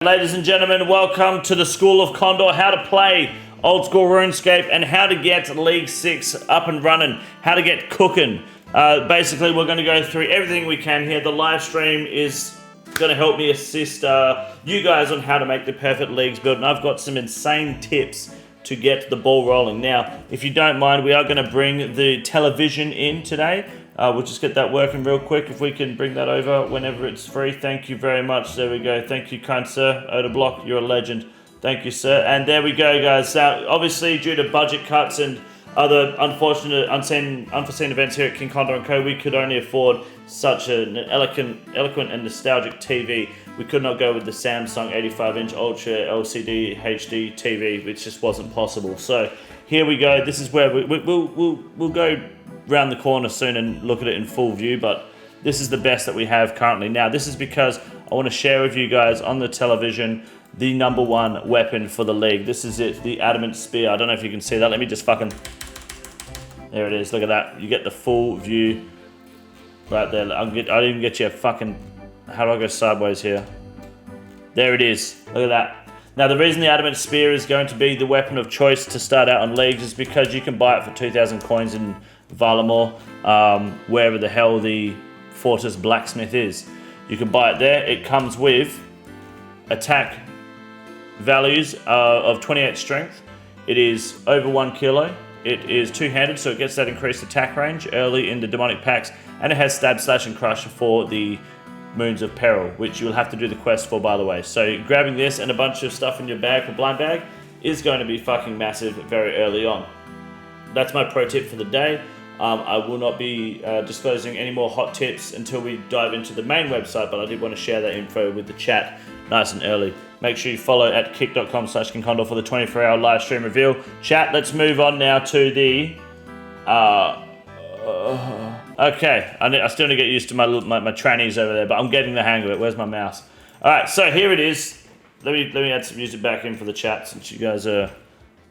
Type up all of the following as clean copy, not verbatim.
Ladies and gentlemen, welcome to the School of Condor, how to play old school RuneScape and how to get League 6 up and running, how to get cooking. Basically, we're going to go through everything we can here. The live stream is going to help me assist you guys on how to make the perfect leagues build, and I've got some insane tips to get the ball rolling. Now, if you don't mind, we are going to bring the television in today. We'll just get that working real quick. If we can bring that over whenever it's free. Thank you very much. There we go. Thank you, kind sir. Oda Block, you're a legend. Thank you, sir. And there we go, guys. Obviously, due to budget cuts and other unfortunate, unforeseen events here at King Condor & Co., we could only afford such an eloquent and nostalgic TV. We could not go with the Samsung 85-inch Ultra LCD HD TV, which just wasn't possible. So here we go. This is where we'll go round the corner soon and look at it in full view, but this is the best that we have currently. Now, this is because I want to share with you guys on the television the #1 weapon for the league. This is it, the Adamant Spear. I don't know if you can see that. Let me just fucking... There it is. Look at that. You get the full view right there. I'll even get you a fucking... How do I go sideways here? There it is. Look at that. Now, the reason the Adamant Spear is going to be the weapon of choice to start out on leagues is because you can buy it for 2,000 coins in Valamor, wherever the hell the Fortress Blacksmith is. You can buy it there. It comes with attack values of 28 strength. It is over 1 kilo. It is two-handed, so it gets that increased attack range early in the demonic packs, and it has stab, slash, and crush for the Moons of Peril, which you'll have to do the quest for, by the way. So grabbing this and a bunch of stuff in your bag for blind bag is going to be fucking massive very early on. That's my pro tip for the day. I will not be disclosing any more hot tips until we dive into the main website, but I did want to share that info with the chat nice and early. Make sure you follow at kick.com/KingCondor for the 24-hour live stream reveal. Chat, let's move on now to the... okay, I still need to get used to my trannies over there, but I'm getting the hang of it. Where's my mouse? Alright, so here it is. Let me add some music back in for the chat, since you guys are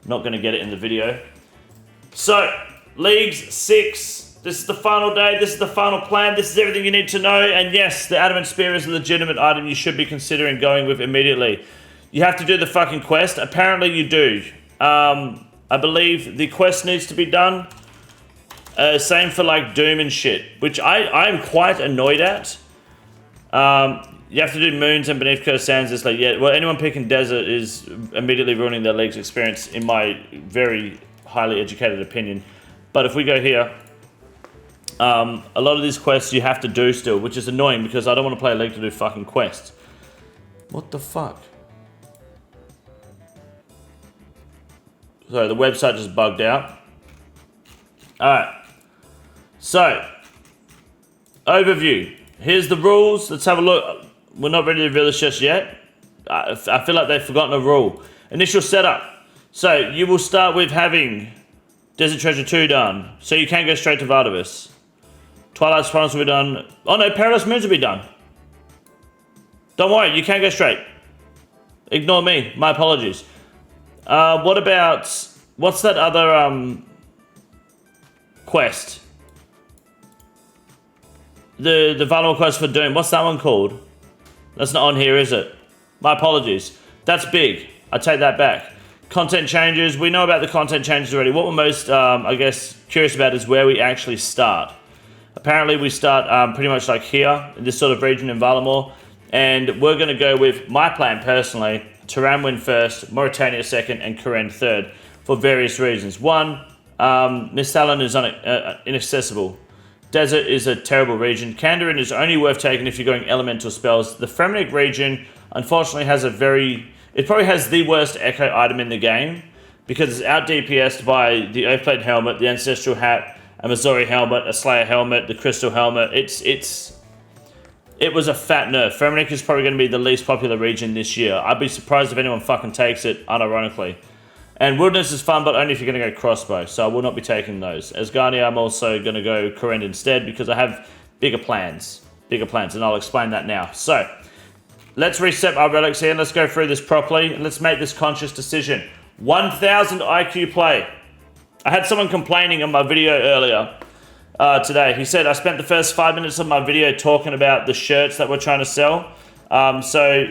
not going to get it in the video. So, Leagues 6. This is the final day. This is the final plan. This is everything you need to know. And yes, the Adamant Spear is a legitimate item you should be considering going with immediately. You have to do the fucking quest. Apparently you do. I believe the quest needs to be done. Same for like Doom and shit, which I'm quite annoyed at. You have to do Moons and Beneath Cursed Sands. It's like, yeah, well, anyone picking Desert is immediately ruining their League's experience, in my very highly educated opinion. But if we go here, a lot of these quests you have to do still, which is annoying because I don't want to play a league to do fucking quests. What the fuck? Sorry, the website just bugged out. Alright. So, overview. Here's the rules. Let's have a look. We're not ready to reveal this just yet. I feel like they've forgotten a rule. Initial setup. So, you will start with having Desert Treasure 2 done. So you can go straight to Vardavus. Twilight's Promise will be done. Oh no, Perilous Moons will be done. Don't worry, you can go straight. Ignore me, my apologies. What about, what's that other quest? The Valamor quest for Doom, what's that one called? That's not on here, is it? My apologies. That's big, I take that back. Content changes, we know about the content changes already. What we're most, I guess, curious about is where we actually start. Apparently we start pretty much like here, in this sort of region in Valamor, and we're going to go with my plan personally, Taramwin first, Mauritania second, and Karen third, for various reasons. One, Nistalin is inaccessible. Desert is a terrible region. Kandarin is only worth taking if you're going elemental spells. The Fremenic region, unfortunately, has a very... It probably has the worst echo item in the game, because it's out DPS'd by the Oathplate Helmet, the Ancestral Hat, a Missouri Helmet, a Slayer Helmet, the Crystal Helmet. It was a fat nerf. Fremenic is probably going to be the least popular region this year. I'd be surprised if anyone fucking takes it, unironically. And Wilderness is fun, but only if you're going to go crossbow, so I will not be taking those. As Asgardia, I'm also going to go Kourend instead, because I have bigger plans, and I'll explain that now. So, let's reset our relics here, and let's go through this properly, and let's make this conscious decision. 1,000 IQ play. I had someone complaining on my video earlier today. He said, I spent the first 5 minutes of my video talking about the shirts that we're trying to sell. So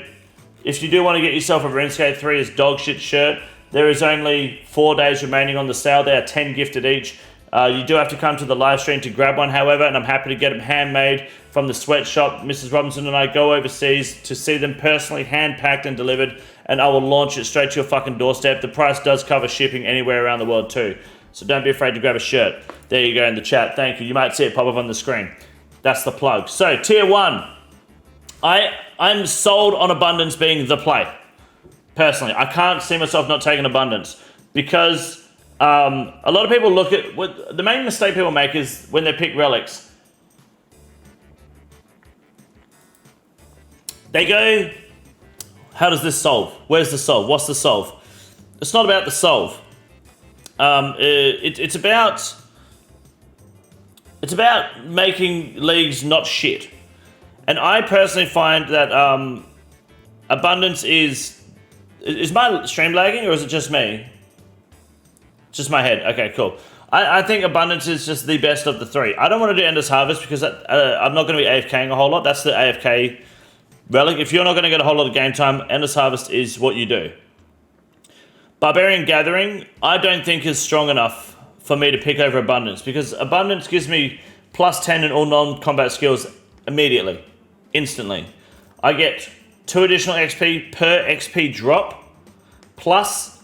if you do want to get yourself a RuneScape 3 as dog shit shirt, there is only 4 days remaining on the sale. They are 10 gifted each. You do have to come to the live stream to grab one, however, and I'm happy to get them handmade from the sweatshop. Mrs. Robinson and I go overseas to see them personally hand-packed and delivered, and I will launch it straight to your fucking doorstep. The price does cover shipping anywhere around the world too, so don't be afraid to grab a shirt. There you go in the chat. Thank you. You might see it pop up on the screen. That's the plug. So, Tier 1. I'm sold on Abundance being the play. Personally, I can't see myself not taking Abundance because a lot of people look at the main mistake people make is when they pick relics. They go, how does this solve? Where's the solve? What's the solve? It's not about the solve. It's about making leagues not shit. And I personally find that Abundance is my stream lagging, or is it just me? Just my head. Okay, cool. I think Abundance is just the best of the three. I don't want to do Endless Harvest because I'm not going to be AFKing a whole lot. That's the AFK relic. If you're not going to get a whole lot of game time, Endless Harvest is what you do. Barbarian Gathering, I don't think is strong enough for me to pick over Abundance because Abundance gives me plus 10 in all non-combat skills immediately, instantly. I get 2 additional XP per XP drop, plus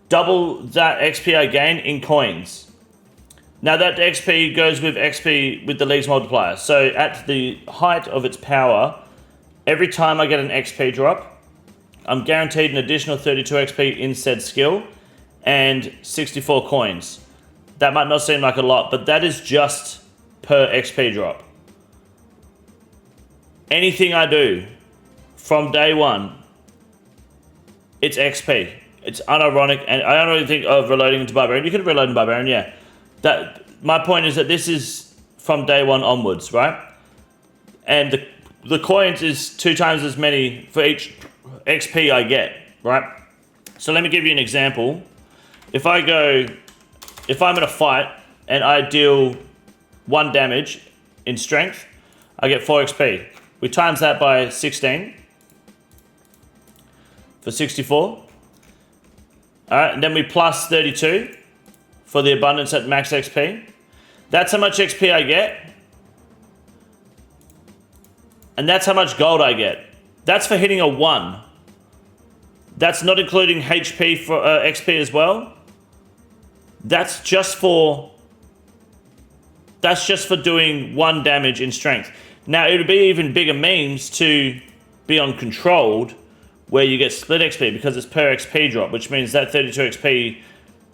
double that XP I gain in coins. Now that XP goes with XP with the League's multiplier. So at the height of its power, every time I get an XP drop, I'm guaranteed an additional 32 XP in said skill and 64 coins. That might not seem like a lot, but that is just per XP drop. Anything I do from day one, it's XP. It's unironic, and I don't really think of reloading into Barbarian. You could reload in Barbarian, yeah. My point is that this is from day one onwards, right? And the coins is 2 times as many for each XP I get, right? So let me give you an example. If I'm in a fight and I deal 1 damage in strength, I get 4 XP. We times that by 16 for 64. Alright, and then we plus 32 for the Abundance at max XP. That's how much XP I get. And that's how much gold I get. That's for hitting a 1. That's not including HP for XP as well. That's just for doing 1 damage in strength. Now, it would be even bigger means to be on controlled, where you get split XP because it's per XP drop, which means that 32 XP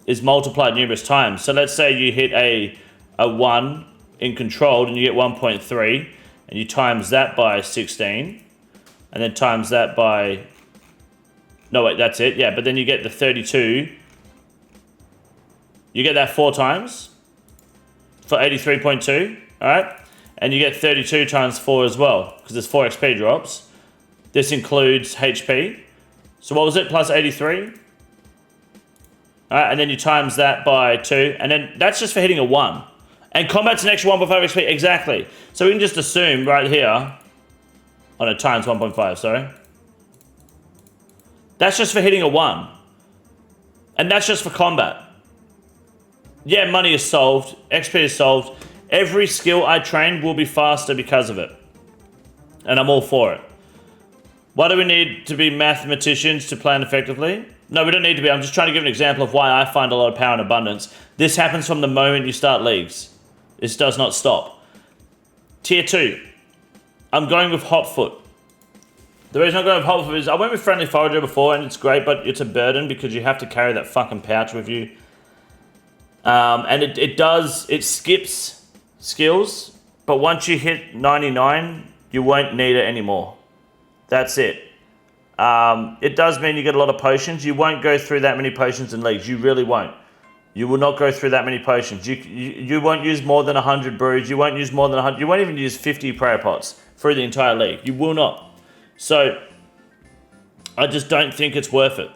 is multiplied numerous times. So let's say you hit a 1 in controlled and you get 1.3, and you times that by 16, and then times that by... No, wait, that's it. Yeah, but then you get the 32. You get that 4 times for 83.2, all right? And you get 32 times 4 as well, because there's 4 XP drops. This includes HP. So what was it? Plus 83. All right, and then you times that by 2. And then that's just for hitting a 1. And combat's an extra 1.5 XP. Exactly. So we can just assume right here. Oh no, times 1.5, sorry. That's just for hitting a 1. And that's just for combat. Yeah, money is solved. XP is solved. Every skill I train will be faster because of it. And I'm all for it. Why do we need to be mathematicians to plan effectively? No, we don't need to be. I'm just trying to give an example of why I find a lot of power in Abundance. This happens from the moment you start leagues. This does not stop. Tier 2. I'm going with Hotfoot. The reason I'm going with Hotfoot is I went with Friendly Forager before and it's great, but it's a burden because you have to carry that fucking pouch with you. And it skips skills, but once you hit 99, you won't need it anymore. That's it. It does mean you get a lot of potions. You won't go through that many potions in leagues. You really won't. You will not go through that many potions. You won't use more than 100 brews. You won't use more than 100. You won't even use 50 prayer pots through the entire league. You will not. So I just don't think it's worth it.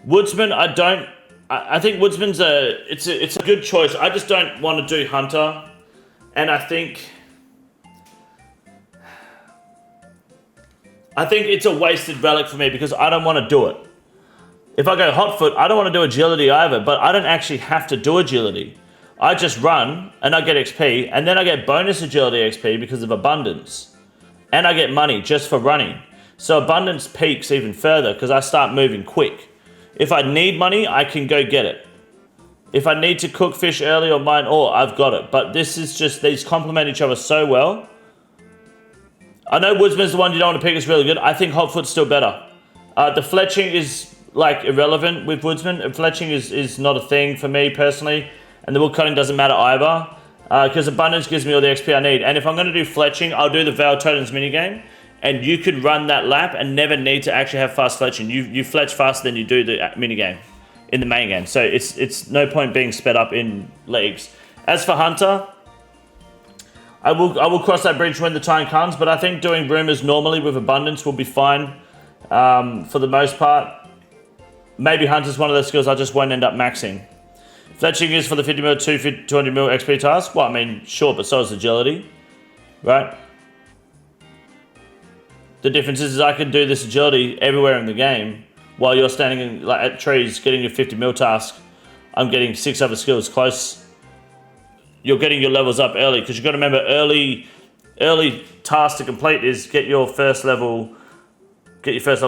Woodsman, I think Woodsman's it's a good choice. I just don't want to do Hunter, and I think I think it's a wasted relic for me because I don't want to do it. If I go hot foot, I don't want to do agility either, but I don't actually have to do agility. I just run and I get XP, and then I get bonus agility XP because of abundance. And I get money just for running. So abundance peaks even further because I start moving quick. If I need money, I can go get it. If I need to cook fish early or mine ore, I've got it. But this is just, these complement each other so well. I know Woodsman's the one you don't want to pick, is really good. I think Hotfoot's still better. The fletching is like irrelevant with Woodsman. Fletching is not a thing for me personally. And the wood cutting doesn't matter either. Because abundance gives me all the XP I need. And if I'm going to do fletching, I'll do the Veil Totems minigame. And you could run that lap and never need to actually have fast fletching. You fletch faster than you do the minigame in the main game. So it's no point being sped up in leagues. As for Hunter, I will cross that bridge when the time comes, but I think doing rumors normally with abundance will be fine for the most part. Maybe Hunter's one of those skills I just won't end up maxing. Fletching is for the 50 mil, 200 mil XP task. Well, I mean, sure, but so is agility, right? The difference is I can do this agility everywhere in the game while you're standing at trees getting your 50 mil task. I'm getting 6 other skills close. You're getting your levels up early because you've got to remember early task to complete is get your first level 5, get your first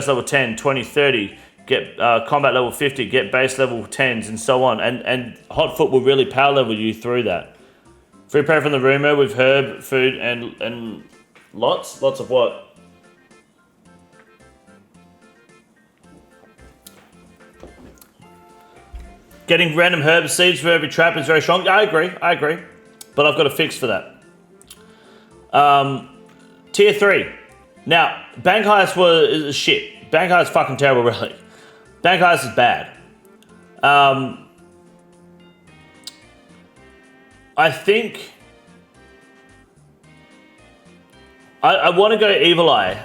level 10, 20, 30, get combat level 50, get base level 10s and so on. And Hotfoot will really power level you through that. Free prey from the rumor with herb, food, and lots of what? Getting random herb seeds for every trap is very strong. I agree. But I've got a fix for that. Tier 3. Now, Bank Heist was shit. Bank Heist is fucking terrible, really. Bank Heist is bad. I think I want to go Evil Eye.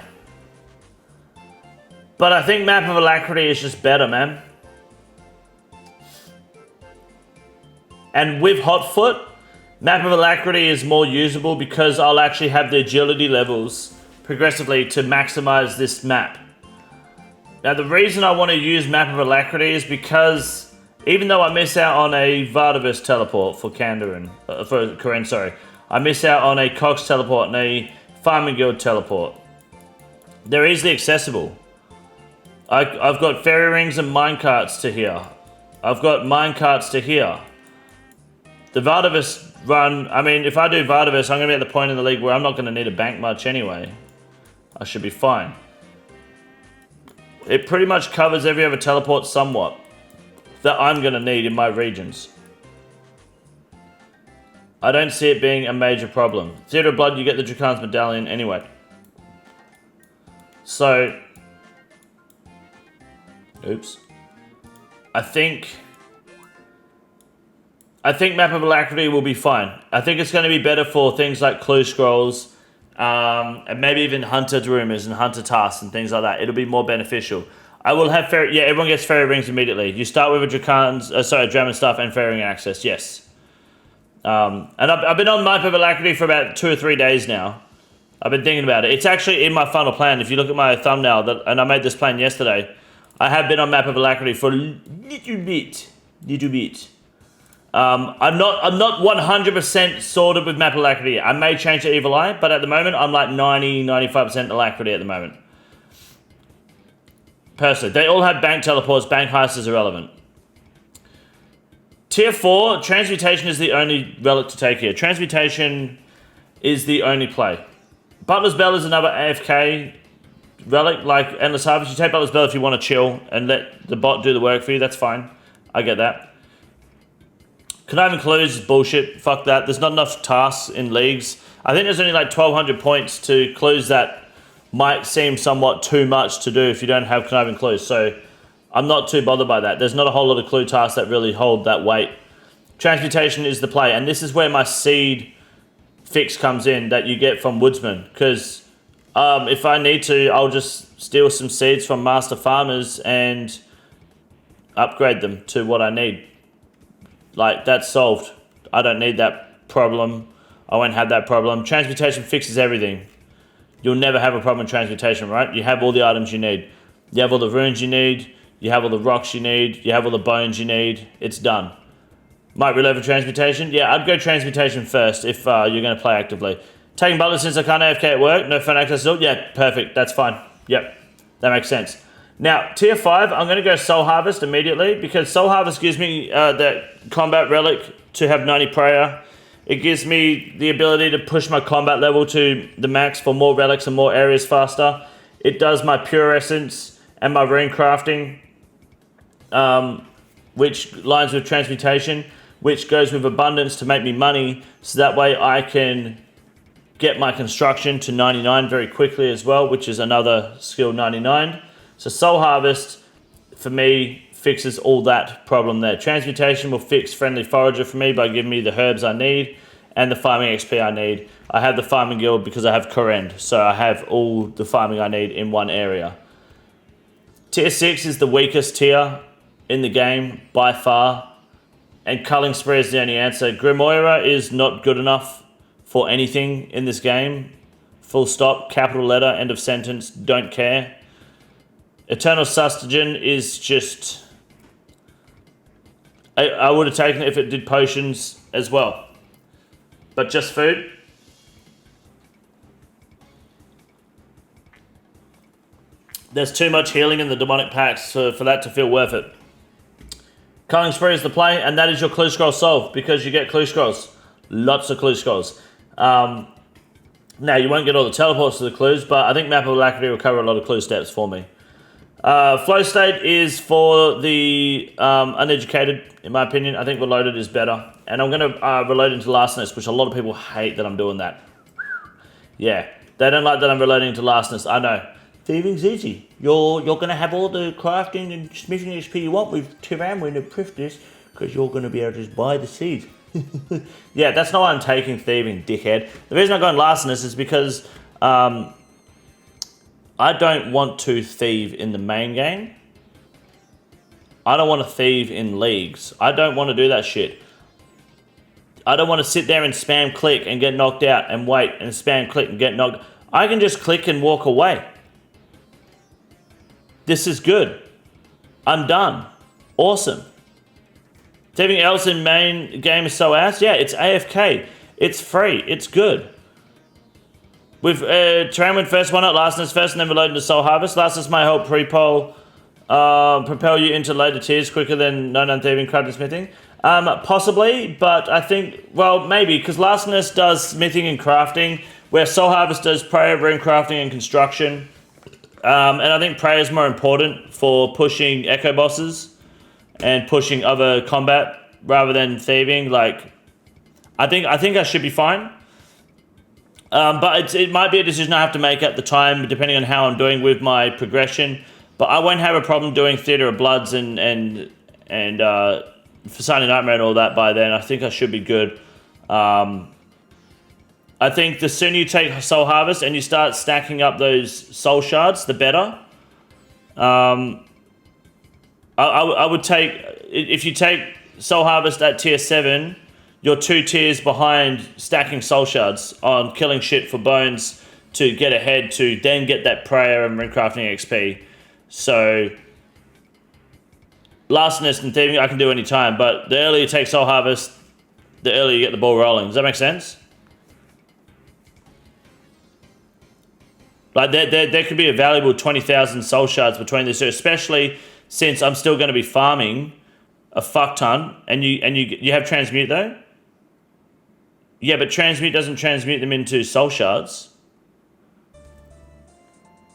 But I think Map of Alacrity is just better, man. And with Hotfoot, Map of Alacrity is more usable because I'll actually have the agility levels progressively to maximize this map. Now, the reason I want to use Map of Alacrity is because even though I miss out on a Vardavis teleport for Karen, sorry. I miss out on a Cox teleport and a Farming Guild teleport. They're easily accessible. I've got fairy rings and minecarts to here. I've got minecarts to here. The Vardavis run, I mean, if I do Vardavis, I'm going to be at the point in the league where I'm not going to need a bank much anyway. I should be fine. It pretty much covers every other teleport somewhat that I'm going to need in my regions. I don't see it being a major problem. Theatre of Blood, you get the Drakan's Medallion anyway. So, oops. I think Map of Alacrity will be fine. I think it's going to be better for things like Clue Scrolls, and maybe even Hunter Rumors and Hunter Tasks and things like that. It'll be more beneficial. I will have fairy. Yeah, everyone gets fairy rings immediately. You start with a Draman Staff and fairy ring access. Yes. And I've been on Map of Alacrity for about 2 or 3 days now. I've been thinking about it. It's actually in my final plan. If you look at my thumbnail, and I made this plan yesterday, I have been on Map of Alacrity for a little bit. I'm not 100% sorted with Map Alacrity. I may change to Evil Eye, but at the moment, I'm like 90-95% Alacrity at the moment. Personally, they all have bank teleports. Bank Heist is irrelevant. Tier 4, Transmutation is the only relic to take here. Transmutation is the only play. Butler's Bell is another AFK relic, like Endless Harvest. You take Butler's Bell if you want to chill and let the bot do the work for you. That's fine. I get that. Conniving Clues is bullshit. Fuck that. There's not enough tasks in leagues. I think there's only like 1,200 points to clues that might seem somewhat too much to do if you don't have Conniving Clues. So I'm not too bothered by that. There's not a whole lot of clue tasks that really hold that weight. Transmutation is the play. And this is where my seed fix comes in that you get from Woodsman. Because if I need to, I'll just steal some seeds from Master Farmers and upgrade them to what I need. Like, that's solved. I don't need that problem. I won't have that problem. Transmutation fixes everything. you'll never have a problem in transmutation, right? You have all the items you need. You have all the runes you need. You have all the rocks you need. You have all the bones you need. It's done. Might reload for transmutation? Yeah, I'd go transmutation first if you're going to play actively. Taking butler since I can't AFK at work. No phone access at all? Yeah, perfect. That's fine. Yep, that makes sense. Now, tier 5, I'm going to go Soul Harvest immediately because Soul Harvest gives me that combat relic to have 90 prayer. It gives me the ability to push my combat level to the max for more relics and more areas faster. It does my pure essence and my rune crafting, which lines with transmutation, which goes with abundance to make me money, so that way I can get my construction to 99 very quickly as well, which is another skill 99. So Soul Harvest, for me, fixes all that problem there. Transmutation will fix Friendly Forager for me by giving me the herbs I need and the farming XP I need. I have the farming guild because I have Korend, so I have all the farming I need in one area. Tier 6 is the weakest tier in the game by far, and Culling Spree is the only answer. Grimoire is not good enough for anything in this game. Full stop, capital letter, end of sentence, don't care. Eternal Sustagen is just... I would have taken it if it did potions as well. But just food. There's too much healing in the demonic packs for that to feel worth it. Culling Spree is the play, and that is your clue scroll solved because you get clue scrolls. Lots of clue scrolls. Now, you won't get all the teleports to the clues, but I think Map of Alacrity will cover a lot of clue steps for me. Flow State is for the uneducated, in my opinion. I think Reloaded is better. And I'm going to reload into Lastness, which a lot of people hate that I'm doing that. Yeah, they don't like that I'm reloading into Lastness. I know. Thieving's easy. You're going to have all the crafting and smithing XP you want with Tyran when you proof this, because you're going to be able to just buy the seeds. Yeah, that's not why I'm taking Thieving, dickhead. The reason I'm going Lastness is because I don't want to thieve in the main game. I don't want to thieve in leagues. I don't want to do that shit. I don't want to sit there and spam click and get knocked out and wait and spam click and get knocked. I can just click and walk away. This is good. I'm done. Awesome. Everything else in main game is so ass. Yeah, it's AFK. It's free. It's good. With Terrain went first, why not Lastness first and then reload into Soul Harvest? Lastness may help pre-poll propel you into later tiers quicker than 99 Thieving, Crafting, Smithing. Possibly, but I think, well, maybe, because Lastness does smithing and crafting, where Soul Harvest does prayer, rune crafting, and construction. And I think prayer is more important for pushing echo bosses and pushing other combat rather than thieving. Like, I think I should be fine. But it might be a decision I have to make at the time, depending on how I'm doing with my progression. But I won't have a problem doing Theatre of Bloods and Sunny Nightmare and all that by then. I think I should be good. I think the sooner you take Soul Harvest and you start stacking up those soul shards, the better. I would take, if you take Soul Harvest at tier 7, you're 2 tiers behind stacking soul shards on killing shit for bones to get ahead to then get that prayer and rune crafting XP. So Lastness and Thieving I can do any time, but the earlier you take Soul Harvest, the earlier you get the ball rolling. Does that make sense? Like there could be a valuable 20,000 soul shards between this, especially since I'm still going to be farming a fuck ton, and you have transmute though. Yeah, but transmute doesn't transmute them into soul shards,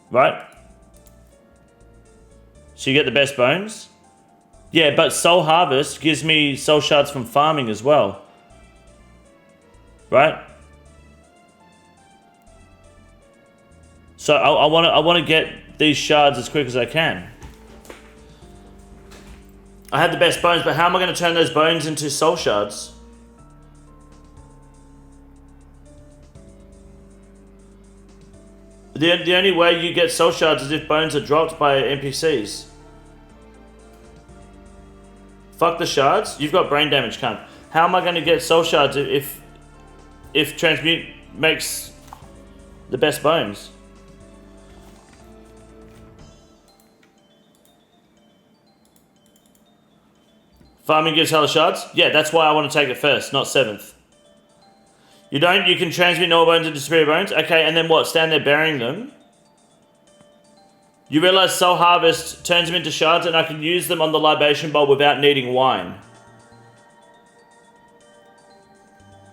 right? So you get the best bones. Yeah, but Soul Harvest gives me soul shards from farming as well, right? So I want to get these shards as quick as I can. I had the best bones, but how am I going to turn those bones into soul shards? The only way you get soul shards is if bones are dropped by NPCs. Fuck the shards. You've got brain damage, cunt. How am I going to get soul shards if transmute makes the best bones? Farming gives hella shards? Yeah, that's why I want to take it first, not 7th. You don't? You can transmute normal bones into superior bones? Okay, and then what? Stand there burying them? You realize Soul Harvest turns them into shards and I can use them on the libation bowl without needing wine.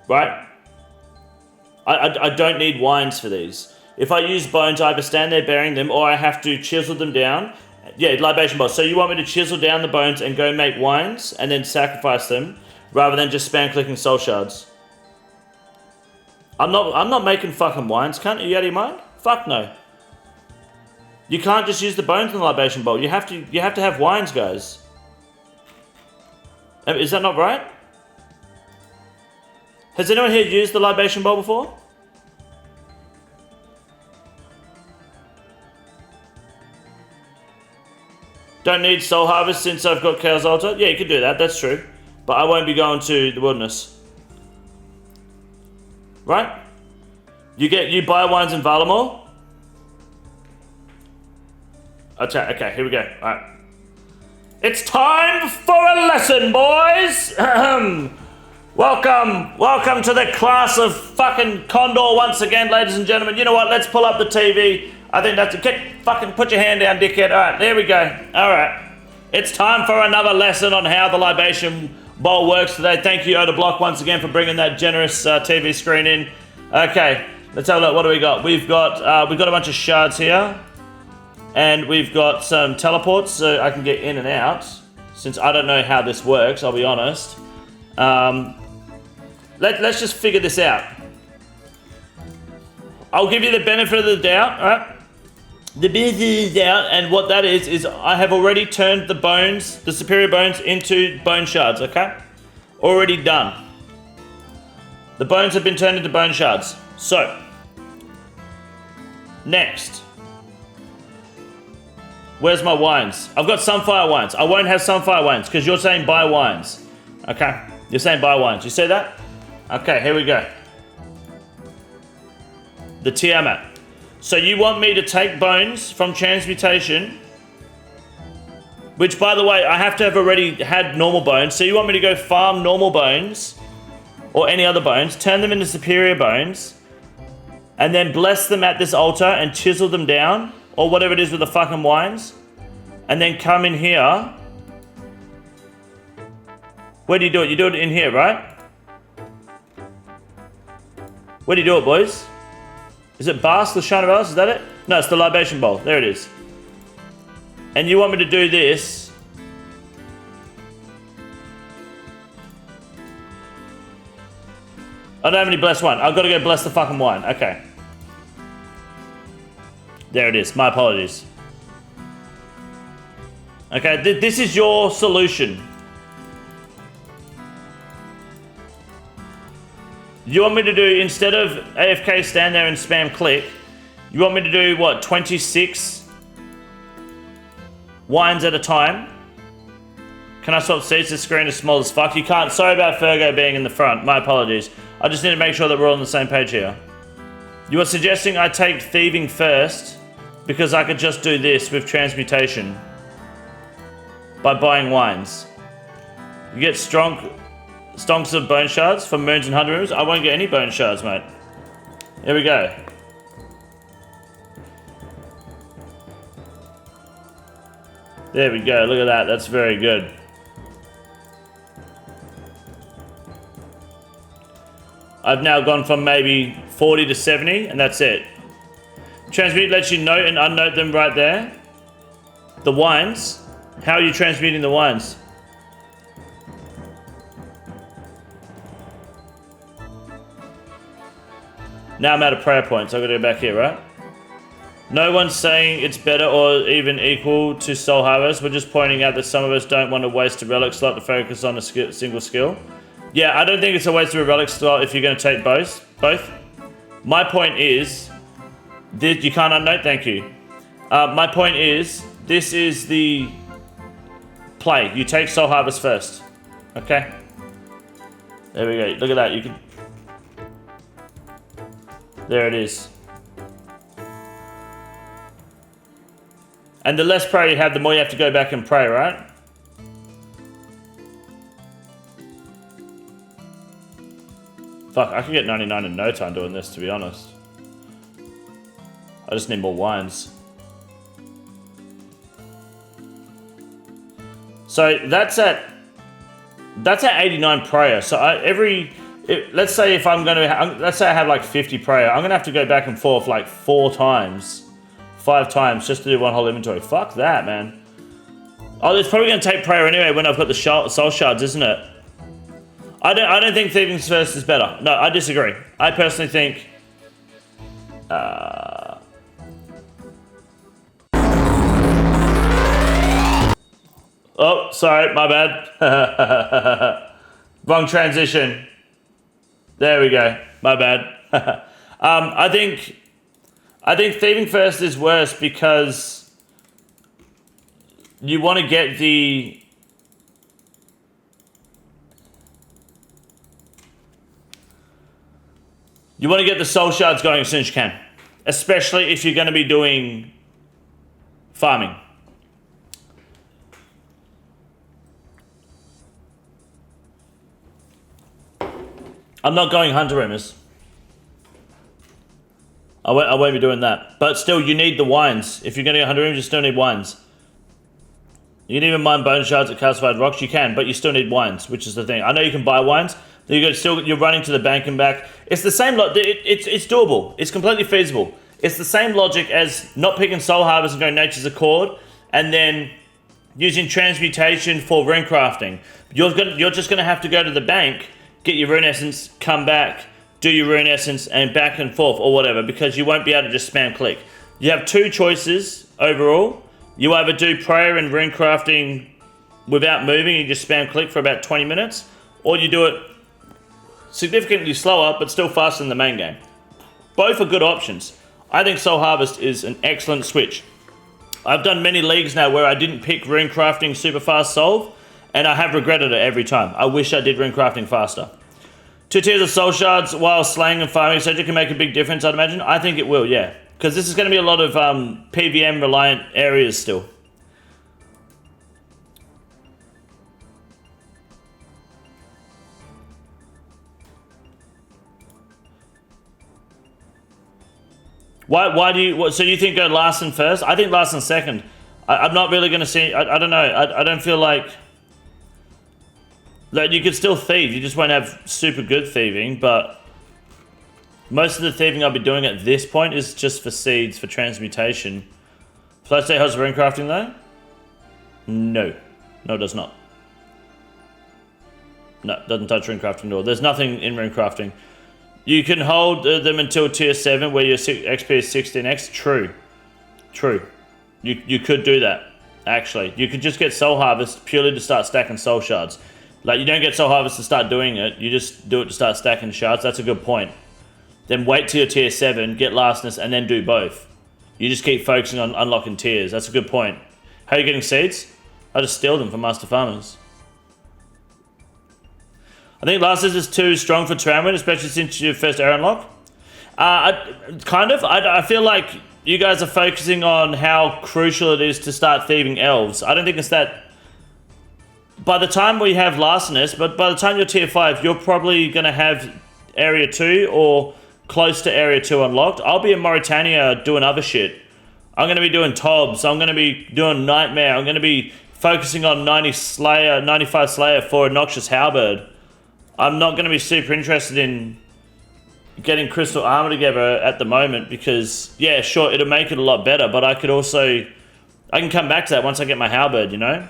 Right? I don't need wines for these. If I use bones, I either stand there burying them or I have to chisel them down. Yeah, libation bowl. So you want me to chisel down the bones and go make wines and then sacrifice them rather than just spam clicking soul shards? I'm not making fucking wines, cunt. Are you out of your mind? Fuck no. You can't just use the bones in the libation bowl. You have to have wines, guys. Is that not right? Has anyone here used the libation bowl before? Don't need soul harvest since I've got Chaos Altar? Yeah, you could do that, that's true. But I won't be going to the wilderness. Right? You buy wines in Valamor? Okay, here we go. Alright. It's time for a lesson, boys! Welcome to the class of fucking Condor once again, ladies and gentlemen. You know what, let's pull up the TV. I think that's fucking put your hand down, dickhead. Alright, there we go. Alright. It's time for another lesson on how the libation bowl works today. Thank you, Oda Block, once again for bringing that generous TV screen in. Okay, let's have a look. What do we got? We've got a bunch of shards here. And we've got some teleports so I can get in and out. Since I don't know how this works, I'll be honest. Let's just figure this out. I'll give you the benefit of the doubt, alright? The benefit of the doubt, and what that is I have already turned the bones, the superior bones, into bone shards, okay? Already done. The bones have been turned into bone shards. So, next. Where's my wines? I've got Sunfire wines. I won't have Sunfire wines because you're saying buy wines. Okay, you're saying buy wines. You see that? Okay, here we go. The Tiamat. So you want me to take bones from transmutation, which, by the way, I have to have already had normal bones. So you want me to go farm normal bones or any other bones, turn them into superior bones, and then bless them at this altar and chisel them down, or whatever it is with the fucking wines, and then come in here. Where do you do it? You do it in here, right? Where do you do it, boys? Is it Bast, the Shine of Alice? Is that it? No, it's the libation bowl. There it is. And you want me to do this. I don't have any blessed wine. I've got to go bless the fucking wine. Okay. There it is. My apologies. Okay, this is your solution. You want me to do, instead of AFK stand there and spam click, you want me to do, what, 26 wines at a time? Can I swap seats? This screen is small as fuck. You can't. Sorry about Fergo being in the front. My apologies. I just need to make sure that we're all on the same page here. You are suggesting I take thieving first because I could just do this with transmutation by buying wines. You get stonks of bone shards from moons and 100 rooms. I won't get any bone shards, mate. Here we go. There we go. Look at that. That's very good. I've now gone from maybe 40 to 70, and that's it. Transmute lets you note and unnote them right there. The wines. How are you transmuting the wines? Now I'm out of prayer points. I've got to go back here, right? No one's saying it's better or even equal to Soul Harvest. We're just pointing out that some of us don't want to waste a relic slot to focus on a single skill. Yeah, I don't think it's a waste of a relic slot if you're going to take both. My point is, you can't unnote, thank you. My point is, this is the play. You take Soul Harvest first. Okay? There we go. Look at that. You can... There it is. And the less prayer you have, the more you have to go back and pray, right? Fuck, I could get 99 in no time doing this, to be honest. I just need more wines. So that's at 89 prayer. So let's say if I'm gonna, let's say I have like 50 prayer, I'm gonna have to go back and forth like 4 times, 5 times just to do one whole inventory. Fuck that, man. Oh, it's probably gonna take prayer anyway when I've got the soul shards, isn't it? I don't think Thieving First is better. No, I disagree. I personally think. Oh, sorry, my bad. Wrong transition. There we go. My bad. I think Thieving First is worse because you want to get the. You want to get the soul shards going as soon as you can, especially if you're going to be doing farming. I'm not going hunter rumors. I won't be doing that. But still, you need the wines. If you're going to go hunter rumors, you still need wines. You can even mine bone shards at calcified rocks. You can, but you still need wines, which is the thing. I know you can buy wines. You're running to the bank and back. It's the same. It's doable. It's completely feasible. It's the same logic as not picking soul harvest and going nature's accord, and then using transmutation for rune crafting. You're just gonna have to go to the bank, get your rune essence, come back, do your rune essence, and back and forth or whatever, because you won't be able to just spam click. You have 2 choices overall. You either do prayer and rune crafting without moving, you just spam click for about 20 minutes, or you do it significantly slower, but still faster than the main game. Both are good options. I think Soul Harvest is an excellent switch. I've done many leagues now where I didn't pick rune crafting super fast solve, and I have regretted it every time. I wish I did rune crafting faster. 2 tiers of soul shards while slaying and farming, etc. can make a big difference, I'd imagine. I think it will, yeah. Because this is going to be a lot of PVM reliant areas still. Why do you, so you think go Larson first? I think Larson second. I'm not really going to see, I don't know, I don't feel like you could still thieve, you just won't have super good thieving, but most of the thieving I'll be doing at this point is just for seeds, for transmutation. Flash Day has rune crafting though? No. No, it does not. No, it doesn't touch rune crafting at all. There's nothing in rune crafting. You can hold them until tier 7 where your XP is 16x. True. True. You could do that, actually. You could just get Soul Harvest purely to start stacking Soul Shards. Like, you don't get Soul Harvest to start doing it. You just do it to start stacking shards. That's a good point. Then wait till your tier 7, get Lastness, and then do both. You just keep focusing on unlocking tiers. That's a good point. How are you getting seeds? I just steal them from Master Farmers. I think Lastness is too strong for Tramwin, especially since your first air unlock. I feel like you guys are focusing on how crucial it is to start thieving elves. I don't think it's that. By the time we have Lastness, but by the time you're tier 5, you're probably going to have area 2 or close to area 2 unlocked. I'll be in Mauritania doing other shit. I'm going to be doing Tobs. I'm going to be doing Nightmare. I'm going to be focusing on 95 Slayer for a Noxious Halberd. I'm not going to be super interested in getting Crystal Armor together at the moment because, yeah, sure, it'll make it a lot better, but I can come back to that once I get my Halberd, you know?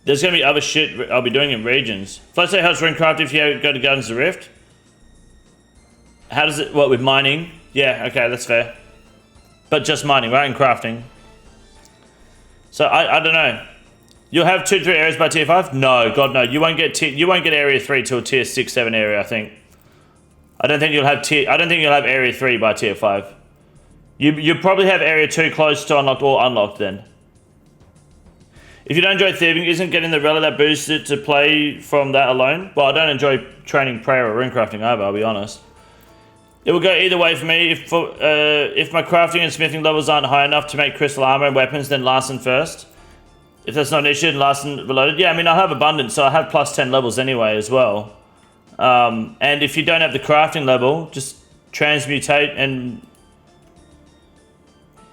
There's going to be other shit I'll be doing in regions. Let's say how it's Runecraft if you go to Gardens of the Rift. How does it, what, with mining? Yeah, okay, that's fair. But just mining, right, and crafting. So, I don't know. You'll have 2-3 areas by tier 5? No, God no. You won't get area 3 till tier 6-7 area, I think. I don't think you'll have area 3 by tier 5. You probably have area 2 close to unlocked or unlocked then. If you don't enjoy thieving, isn't getting the relic that boosts it to play from that alone? Well, I don't enjoy training prayer or runecrafting either, I'll be honest. It will go either way for me. If my crafting and smithing levels aren't high enough to make crystal armor and weapons, then Larson first. If that's not an issue, then Larson reloaded. Yeah, I mean, I have abundance, so I have plus 10 levels anyway as well. And if you don't have the crafting level, just transmutate and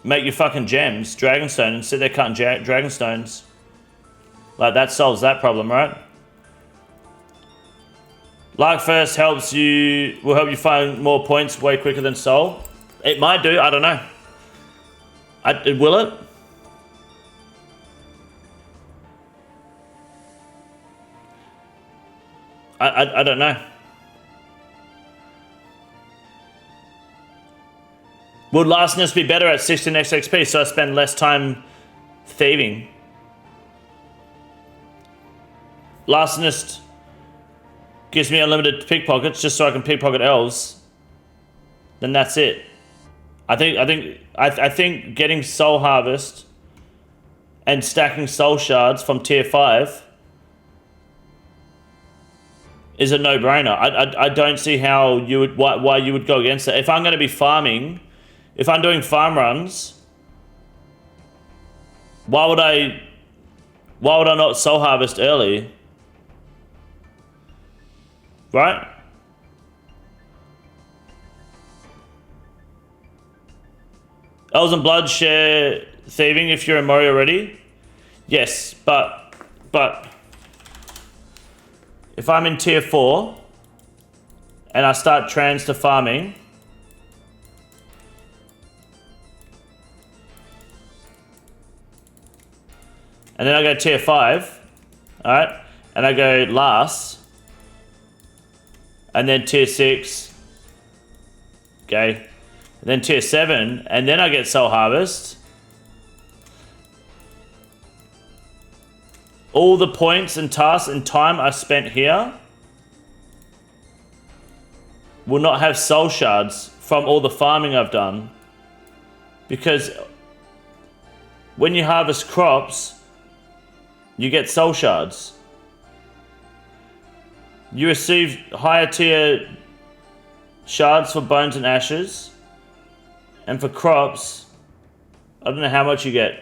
make your fucking gems, dragonstone, and sit there cutting dragonstones. Like, that solves that problem, right? Lark First will help you find more points way quicker than Soul. It might do, I don't know. Will it? I don't know. Would Lastness be better at 16x XP so I spend less time thieving? Lastness gives me unlimited pickpockets just so I can pickpocket elves. Then that's it. I think getting Soul Harvest and stacking soul shards from tier 5 is a no-brainer. I don't see how you would why you would go against it. If I'm going to be farming, if I'm doing farm runs, why would I not soul harvest early? Right? Elves and Blood share thieving if you're a Mori already. Yes, but if I'm in tier 4 and I start trans to farming, and then I go tier 5, alright, and I go last, and then tier 6, okay, and then tier 7, and then I get Soul Harvest. All the points and tasks and time I spent here will not have soul shards from all the farming I've done. Because when you harvest crops, you get soul shards. You receive higher tier shards for bones and ashes. And for crops, I don't know how much you get.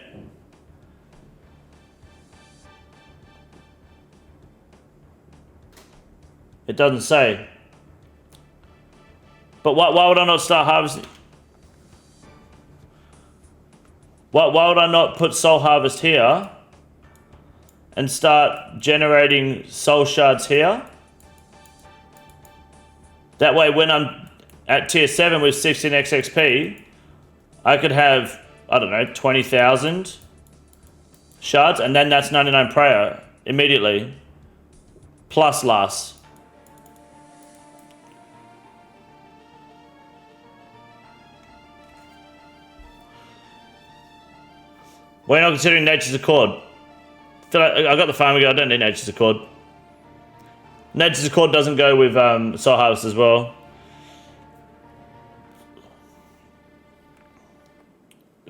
It doesn't say. But why would I not start harvesting? Why would I not put Soul Harvest here and start generating soul shards here? That way when I'm at tier 7 with 16x XP, I could have, I don't know, 20,000 shards, and then that's 99 prayer immediately. Plus last. We're not considering Nature's Accord. I got the farming guide, I don't need Nature's Accord. Nature's Accord doesn't go with Soul Harvest as well.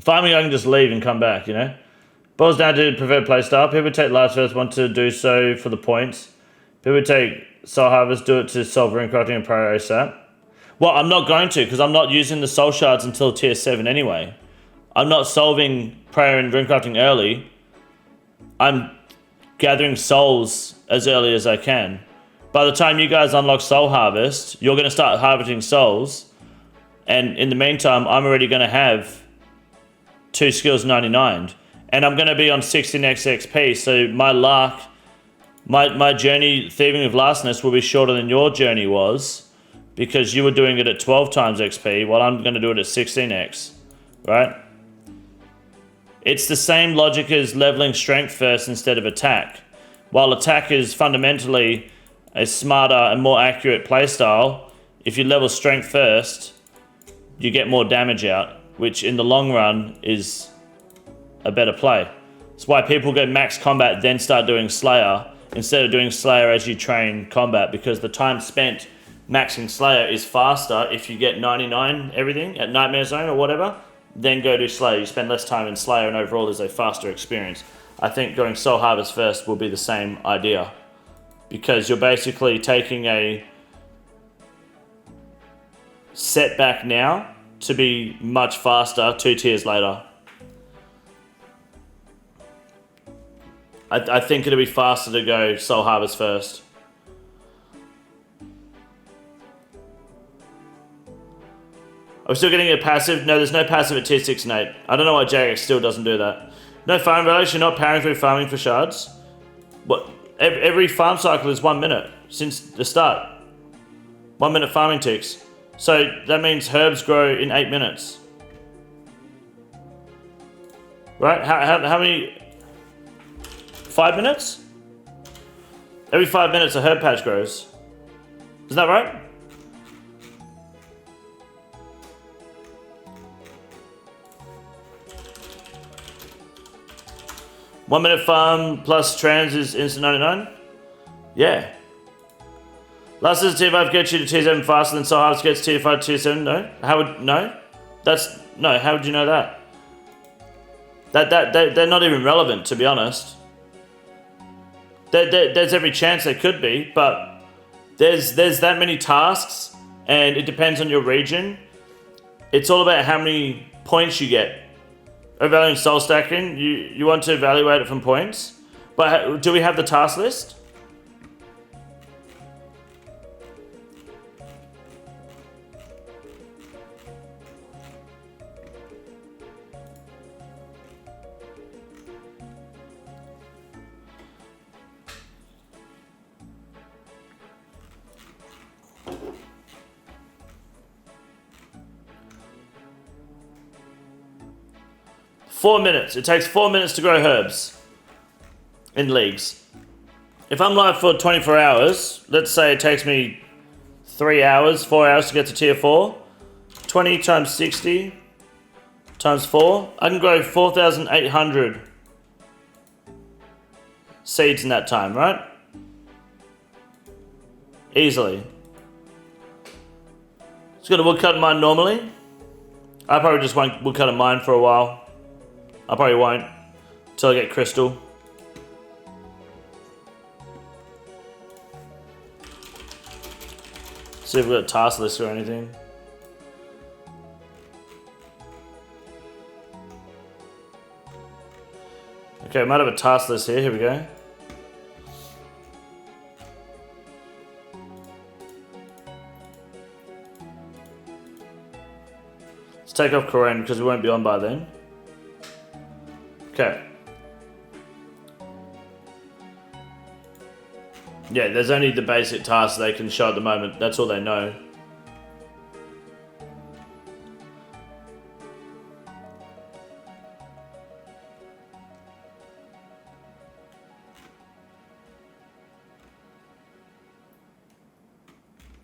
Farming, I can just leave and come back, you know? Boils down to preferred playstyle. People take Last First, want to do so for the points. People take Soul Harvest, do it to solve rune crafting and prayer ASAP. Well, I'm not going to, because I'm not using the soul shards until tier 7 anyway. I'm not solving prayer and rune crafting early. I'm gathering souls as early as I can. By the time you guys unlock Soul Harvest, you're going to start harvesting souls. And in the meantime, I'm already going to have 2 skills 99. And I'm going to be on 16x XP, so my journey thieving of lastness will be shorter than your journey was, because you were doing it at 12 times XP, while I'm going to do it at 16x, right? It's the same logic as leveling strength first instead of attack. While attack is fundamentally a smarter and more accurate playstyle, if you level strength first, you get more damage out, which in the long run is a better play. It's why people go max combat then start doing Slayer instead of doing Slayer as you train combat, because the time spent maxing Slayer is faster if you get 99 everything at Nightmare Zone or whatever. Then go do Slayer. You spend less time in Slayer and overall there's a faster experience. I think going Soul Harvest first will be the same idea, because you're basically taking a setback now to be much faster 2 tiers later. I think it'll be faster to go Soul Harvest first. Are we still getting a passive? No, there's no passive at tier 6 and 8. I don't know why Jagex still doesn't do that. No farm values, you're not powering through farming for shards. What? Every farm cycle is 1 minute since the start. 1 minute farming ticks. So that means herbs grow in 8 minutes. Right? How many? 5 minutes? Every 5 minutes a herb patch grows. Isn't that right? One minute farm plus trans is instant 99? Yeah. Last is tier 5 gets you to tier 7 faster than Soul Harvest gets tier 5 tier 7? No? How would, no? No, how would you know that? They're not even relevant, to be honest. There's every chance they could be, but there's that many tasks, and it depends on your region. It's all about how many points you get. Evaluating soul stacking, you want to evaluate it from points, but do we have the task list? Four minutes. It takes 4 minutes to grow herbs in leagues. If I'm live for 24 hours, let's say it takes me 4 hours to get to tier 4. 20 times 60 times 4. I can grow 4,800 seeds in that time, right? Easily. Just got a woodcut in mine normally. I probably just won't woodcut in mine for a while. I probably won't until I get crystal. See if we've got a task list or anything. Okay, we might have a task list here. Here we go. Let's take off Korean because we won't be on by then. Okay. Yeah, there's only the basic tasks they can show at the moment. That's all they know.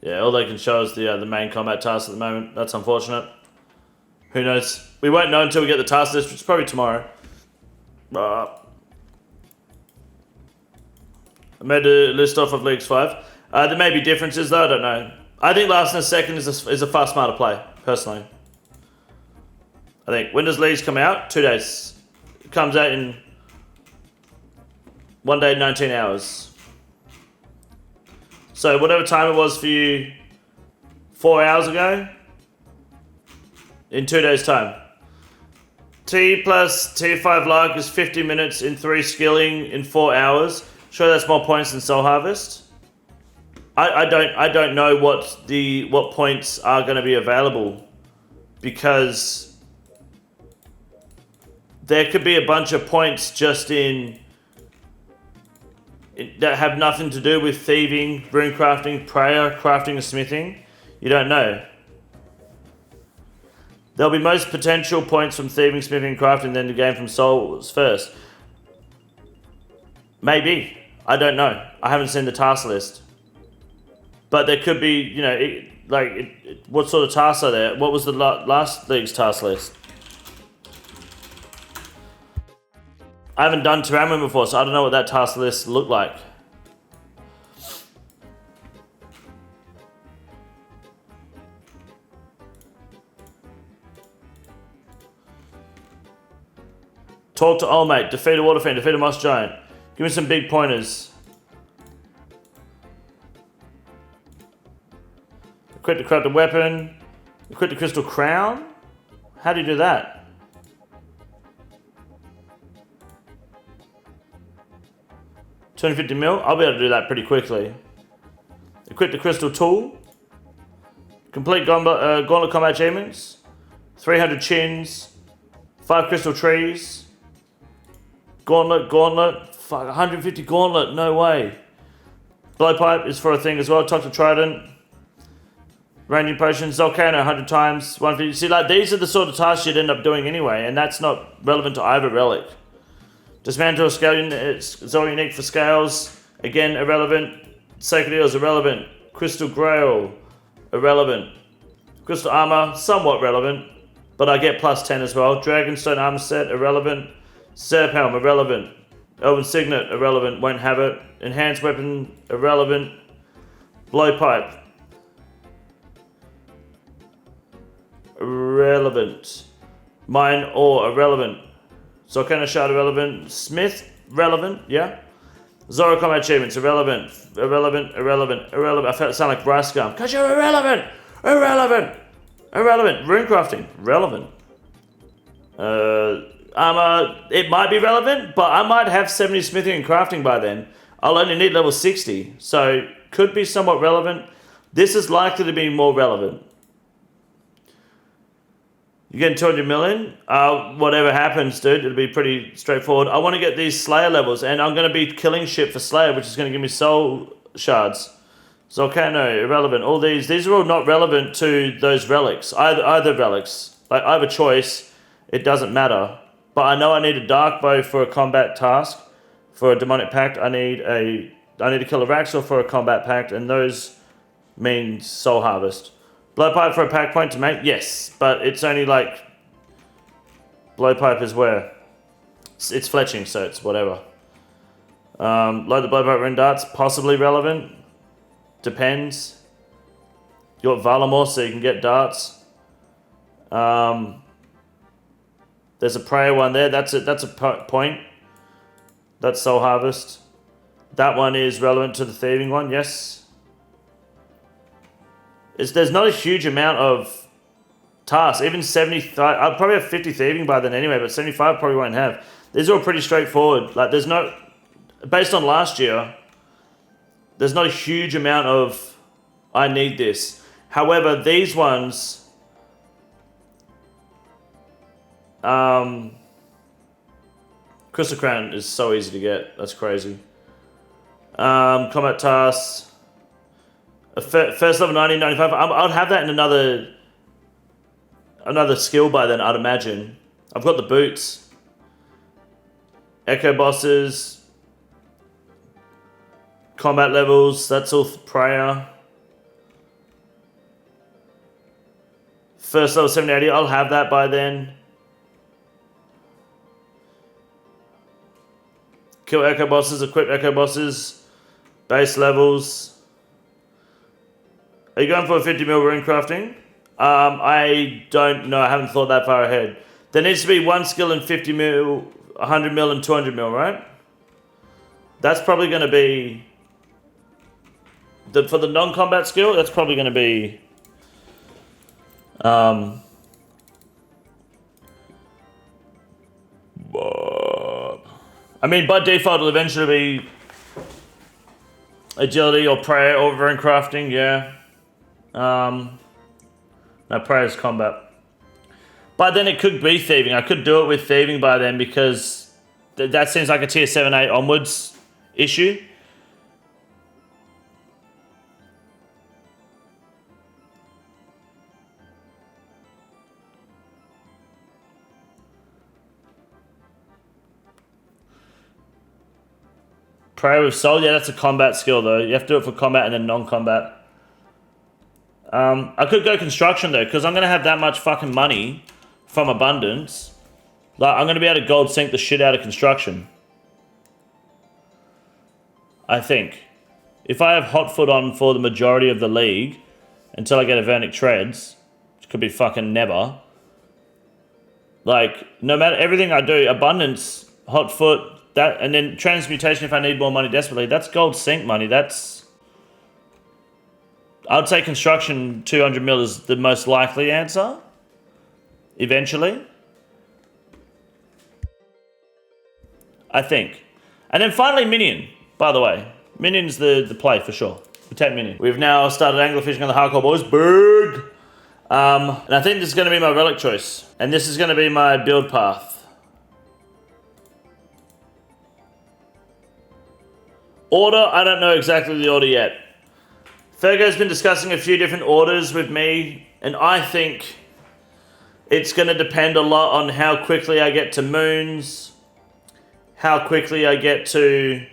Yeah, all they can show is the main combat tasks at the moment. That's unfortunate. Who knows? We won't know until we get the task list, which is probably tomorrow. I made a list off of Leagues 5. There may be differences though, I don't know. I think last and second is a far smarter play, personally. I think. When does Leagues come out? 2 days. It comes out in 1 day, 19 hours. So whatever time it was for you 4 hours ago, in 2 days' time. T plus T5 lark is 50 minutes in 3 skilling in 4 hours. Sure, that's more points than Soul Harvest. I don't know what points are going to be available, because there could be a bunch of points just in that have nothing to do with thieving, rune crafting, prayer, crafting, and smithing. You don't know. There'll be most potential points from thieving, smithing, and crafting, then the game from souls first. Maybe. I don't know. I haven't seen the task list. But there could be, you know, what sort of tasks are there? What was the last league's task list? I haven't done Tyranwen before, so I don't know what that task list looked like. Talk to old mate, defeat a water fiend, defeat a moss giant. Give me some big pointers. Equip the crafted weapon. Equip the crystal crown. How do you do that? $250 mil? I'll be able to do that pretty quickly. Equip the crystal tool. Complete gauntlet combat achievements. 300 chins, 5 crystal trees, gauntlet, fuck, 150 gauntlet, no way. Blowpipe is for a thing as well, Toxic Trident, ranging potions, Volcano 100 times, 150. See, like, these are the sort of tasks you'd end up doing anyway, and that's not relevant to either relic. Dismantle a scale unit, it's all unique for scales, again, irrelevant. Sacred Eels, irrelevant. Crystal Grail, irrelevant. Crystal Armor, somewhat relevant, but I get plus 10 as well. Dragonstone Armor Set, irrelevant. Serp Helm, irrelevant. Elven Signet, irrelevant, won't have it. Enhanced Weapon, irrelevant. Blowpipe, irrelevant. Mine Ore, irrelevant. Volcano Shard, irrelevant. Smith, relevant, yeah. Zoro Combat Achievements, irrelevant. I sound like Rice Gum. Because you're irrelevant. Rune Crafting, relevant. Armor, it might be relevant, but I might have 70 smithing and crafting by then. I'll only need level 60, so could be somewhat relevant. This is likely to be more relevant. You're getting 200 million? Whatever happens, dude, it'll be pretty straightforward. I want to get these Slayer levels, and I'm going to be killing shit for Slayer, which is going to give me soul shards. Volcano, irrelevant. All these are all not relevant to those relics. Either relics. Like, I have a choice. It doesn't matter. But I know I need a dark bow for a combat task. For a demonic pact, I need to kill a Raxor for a combat pact, and those mean soul harvest. Blowpipe for a pack point to make? Yes, but it's only like... Blowpipe is where? It's fletching, so it's whatever. Load the blowpipe rune darts, possibly relevant. Depends. You got Valamor, so you can get darts. There's a prayer one there. That's a point. That's soul harvest. That one is relevant to the thieving one, yes. There's not a huge amount of tasks. Even 75, I'll probably have 50 thieving by then anyway, but 75 probably won't have. These are all pretty straightforward. Like, there's no, based on last year, there's not a huge amount of, I need this. However, these ones, Crystal Crown is so easy to get. That's crazy. Combat tasks. First level 90, 95. I'd have that in another skill by then, I'd imagine. I've got the boots. Echo bosses. Combat levels. That's all prayer. First level 70, 80. I'll have that by then. Kill echo bosses. Equip echo bosses. Base levels. Are you going for a 50 mil rune crafting? I don't know. I haven't thought that far ahead. There needs to be one skill in 50 mil, 100 mil, and 200 mil, right? That's probably going to be... for the non-combat skill, that's probably going to be... I mean, by default, it'll eventually be... agility or prayer or rune crafting, yeah. No, prayer is combat. By then it could be thieving. I could do it with thieving by then because that seems like a tier 7, 8 onwards issue. Prayer with soul, yeah, that's a combat skill though. You have to do it for combat and then non-combat. I could go construction though, because I'm going to have that much fucking money from abundance. Like, I'm going to be able to gold sink the shit out of construction. I think. If I have hot foot on for the majority of the league, until I get a Vernic Treads, which could be fucking never. Like, no matter everything I do, abundance, hot foot, that, and then transmutation if I need more money desperately, that's gold sink money. That's... I'd say construction 200 mil is the most likely answer. Eventually. I think. And then finally Minion, by the way. Minion's the play for sure. We take Minion. We've now started angler fishing on the hardcore boys. Big! And I think this is going to be my relic choice. And this is going to be my build path. Order, I don't know exactly the order yet. Fergo's been discussing a few different orders with me, and I think it's going to depend a lot on how quickly I get to Moons, how quickly I get to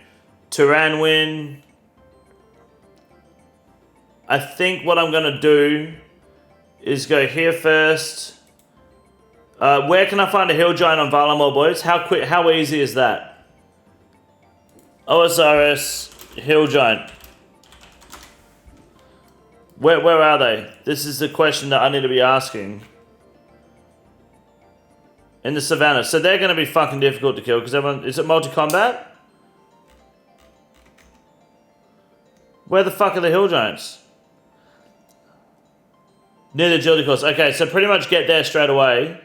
Turanwin. I think what I'm going to do is go here first. Where can I find a hill giant on Valamor, boys? How easy is that? OSRS hill giant. Where are they? This is the question that I need to be asking. In the savannah. So they're going to be fucking difficult to kill because everyone... Is it multi-combat? Where the fuck are the hill giants? Near the agility course. Okay, so pretty much get there straight away.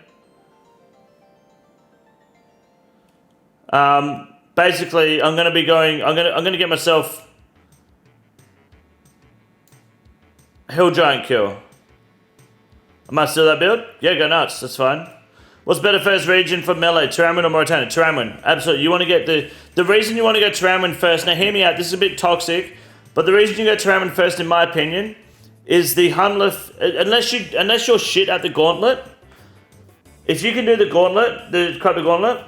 Basically, I'm going to be going... I'm going to get myself... Hill giant kill. Am I still that build? Yeah, go nuts. That's fine. What's better first region for melee? Turanwin or Mauritania? Turanwin. Absolutely. You want to get the reason you want to go Turanwin first. Now hear me out. This is a bit toxic, but the reason you go Turanwin first, in my opinion, is the Hunlith. Unless you're shit at the gauntlet. If you can do the gauntlet, the Crupper gauntlet,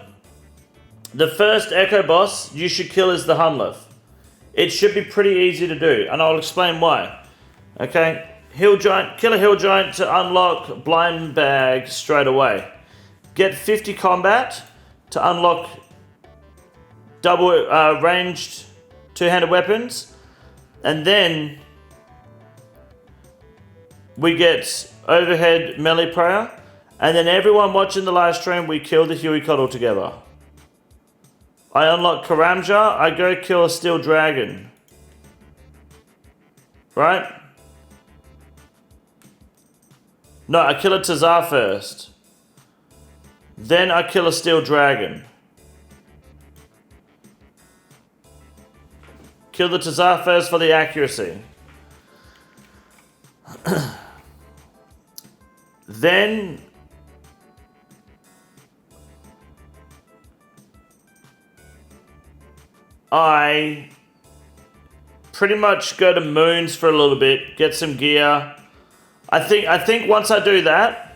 the first Echo boss you should kill is the Hunlith. It should be pretty easy to do, and I'll explain why. Okay, hill giant, kill a hill giant to unlock blind bag straight away. Get 50 combat to unlock double ranged two-handed weapons, and then we get overhead melee prayer, and then everyone watching the live stream, we kill the Huey Coddle together. I unlock Karamja, I go kill a steel dragon. Right? No, I kill a Tazar first. Then I kill a steel dragon. Kill the Tazar first for the accuracy. Then I pretty much go to Moons for a little bit, get some gear. I think once I do that,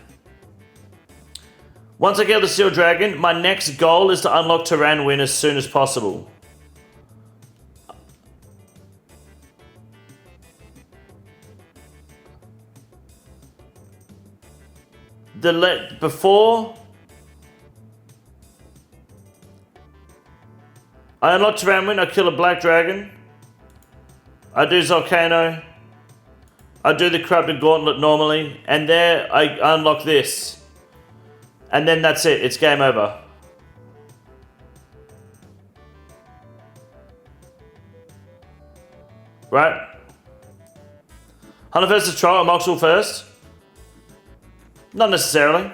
once I get the Steel Dragon, my next goal is to unlock Turanwin as soon as possible. Before I unlock Turanwin, I kill a Black Dragon. I do Volcano. I do the Corrupted Gauntlet normally, and there I unlock this. And then that's it, it's game over. Right? Hunter versus Troll, or Moxel first? Not necessarily.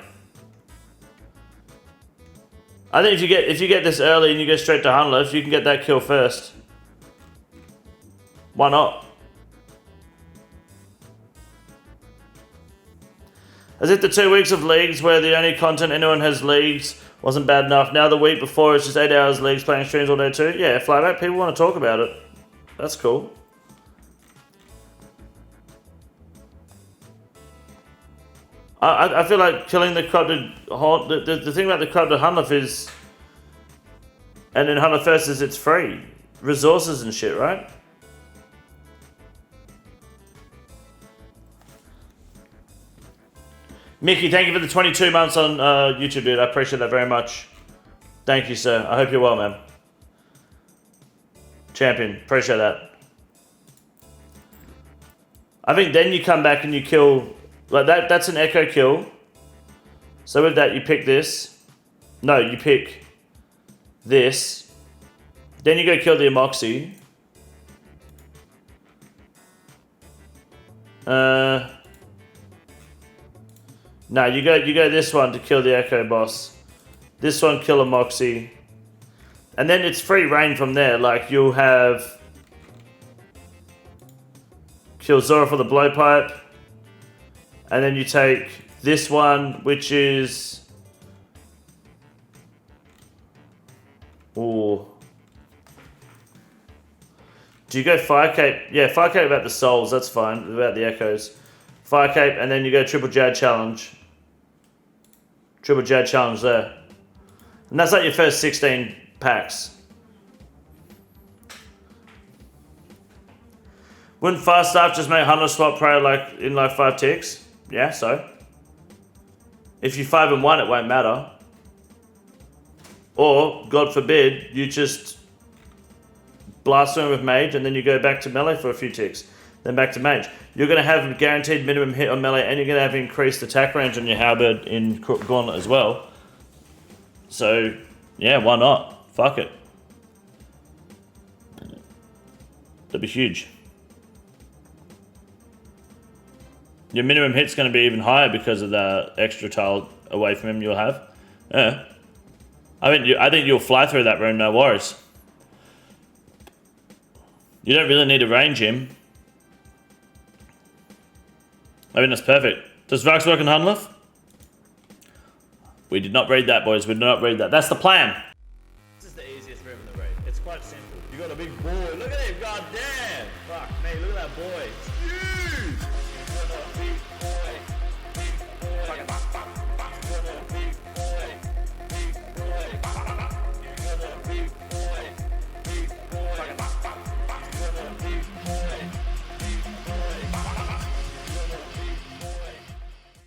I think if you get this early and you go straight to Hunlith, you can get that kill first. Why not? As if the 2 weeks of leagues where the only content anyone has leagues wasn't bad enough. Now the week before it's just 8 hours leagues playing streams all day too. Yeah, Flyback, people want to talk about it. That's cool. I feel like killing the corrupted the thing about the corrupted Hunlith is, and in Hunlith first is it's free. Resources and shit, right? Mickey, thank you for the 22 months on YouTube, dude. I appreciate that very much. Thank you, sir. I hope you're well, man. Champion, appreciate that. I think then you come back and you kill... Like that's an Echo kill. So with that, you pick this. No, you pick this. Then you go kill the Amoxie. No, you go this one to kill the Echo boss. This one kill a Moxie. And then it's free reign from there. Like you'll have kill Zora for the blowpipe. And then you take this one, which is... Ooh. Do you go Fire Cape? Yeah, Fire Cape about the souls, that's fine. About the echoes. Fire Cape, and then you go Triple Jad Challenge. Triple Jad Challenge there. And that's like your first 16 packs. Wouldn't fast stuff just make Hunter swap pro like in like 5 ticks? Yeah, so. If you 5 and 1, it won't matter. Or, God forbid, you just blast him with mage and then you go back to melee for a few ticks. Then back to mage. You're going to have a guaranteed minimum hit on melee and you're going to have increased attack range on your halberd in Gauntlet as well. So, yeah, why not? Fuck it. That'd be huge. Your minimum hit's going to be even higher because of the extra tile away from him you'll have. Yeah. I think you'll fly through that rune, no worries. You don't really need to range him. I think that's perfect. Does Vax work in Hunleth? We did not read that, boys. We did not read that. That's the plan. This is the easiest move in the raid. It's quite simple. You got a big boy. Look at him. God damn. Fuck me. Look at that boy. It's huge.